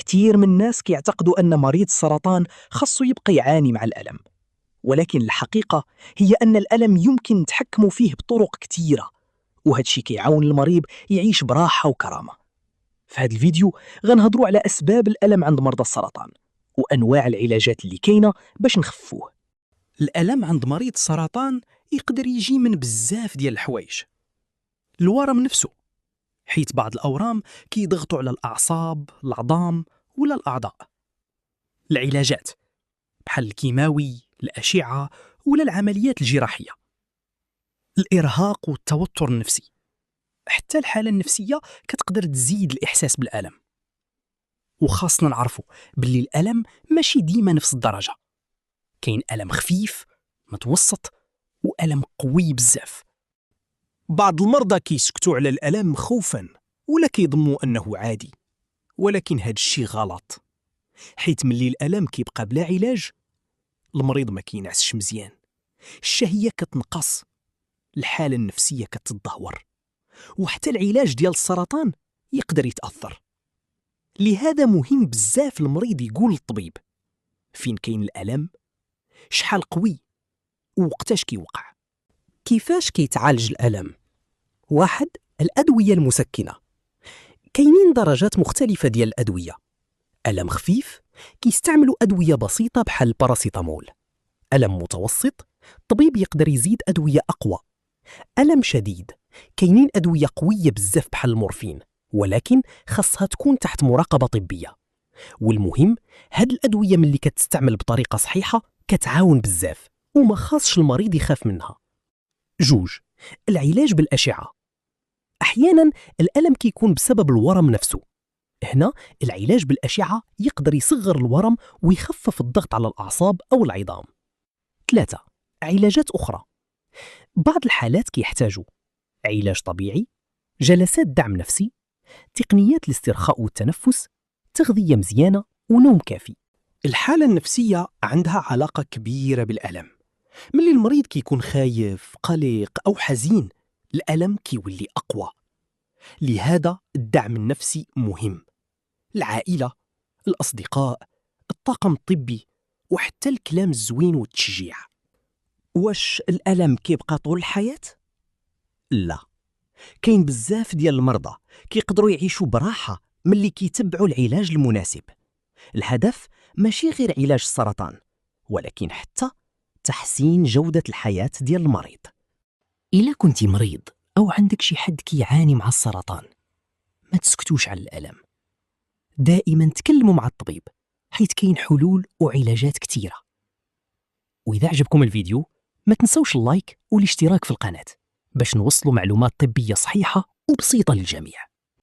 كتير من الناس كيعتقدوا أن مريض السرطان خاصو يبقى يعاني مع الألم، ولكن الحقيقة هي أن الألم يمكن نتحكموا فيه بطرق كتيرة، وهذا الشيء كيعاون المريض يعيش براحة وكرامة. في هذا الفيديو غنهضروا على أسباب الألم عند مرضى السرطان وأنواع العلاجات اللي كاينة باش نخفوه. الألم عند مريض السرطان يقدر يجي من بزاف ديال الحوايج. الورم نفسه، حيت بعض الأورام كيضغطوا على الأعصاب، العظام ولا الأعضاء. العلاجات بحال الكيماوي، الأشعة ولا العمليات الجراحية. الإرهاق والتوتر النفسي، حتى الحالة النفسية كتقدر تزيد الإحساس بالألم. وخاصنا نعرفوا باللي الألم ماشي ديما نفس الدرجة، كاين ألم خفيف، متوسط، وألم قوي بزاف. بعض المرضى كيسكتوا على الألم خوفاً ولا كيظنوا أنه عادي، ولكن هاد الشي غلط، حيت ملي الألم كيبقى بلا علاج المريض ما كينعسش مزيان، الشهية كتنقص، الحالة النفسية كتدهور، وحتى العلاج ديال السرطان يقدر يتأثر. لهذا مهم بزاف المريض يقول للطبيب فين كاين الألم، شحال قوي، ووقتاش كيوقع. كيفاش كيتعالج الألم؟ 1. الأدوية المسكنة. كاينين درجات مختلفة ديال الأدوية. ألم خفيف كيستعملوا أدوية بسيطة بحال الباراسيتامول. ألم متوسط الطبيب يقدر يزيد أدوية أقوى. ألم شديد كاينين أدوية قوية بزاف بحال المورفين، ولكن خاصها تكون تحت مراقبة طبية. والمهم هاد الأدوية ملي كتستعمل بطريقة صحيحة كتعاون بزاف وما خاصش المريض يخاف منها. 2. العلاج بالأشعة. أحيانا الألم كيكون بسبب الورم نفسه. هنا العلاج بالأشعة يقدر يصغر الورم ويخفف الضغط على الأعصاب أو العظام. 3. علاجات أخرى. بعض الحالات كيحتاجوا علاج طبيعي، جلسات دعم نفسي، تقنيات الاسترخاء والتنفس، تغذية مزيانة ونوم كافي. الحالة النفسية عندها علاقة كبيرة بالألم. ملي المريض كيكون خايف، قلق أو حزين، الألم كيولي أقوى. لهذا الدعم النفسي مهم. العائلة، الأصدقاء، الطاقم الطبي، وحتى الكلام الزوين والتشجيع. واش الألم كيبقى طول الحياة؟ لا، كاين بزاف ديال المرضى كيقدروا يعيشوا براحة ملي كيتبعوا العلاج المناسب. الهدف ماشي غير علاج السرطان، ولكن حتى تحسين جودة الحياة ديال المريض. إلا كنتي مريض أو عندك شي حد كيعاني مع السرطان، ما تسكتوش على الألم. دائما تكلموا مع الطبيب، حيث كاين حلول وعلاجات كتيرة. وإذا عجبكم الفيديو ما تنسوش اللايك والاشتراك في القناة باش نوصلوا معلومات طبية صحيحة وبسيطة للجميع.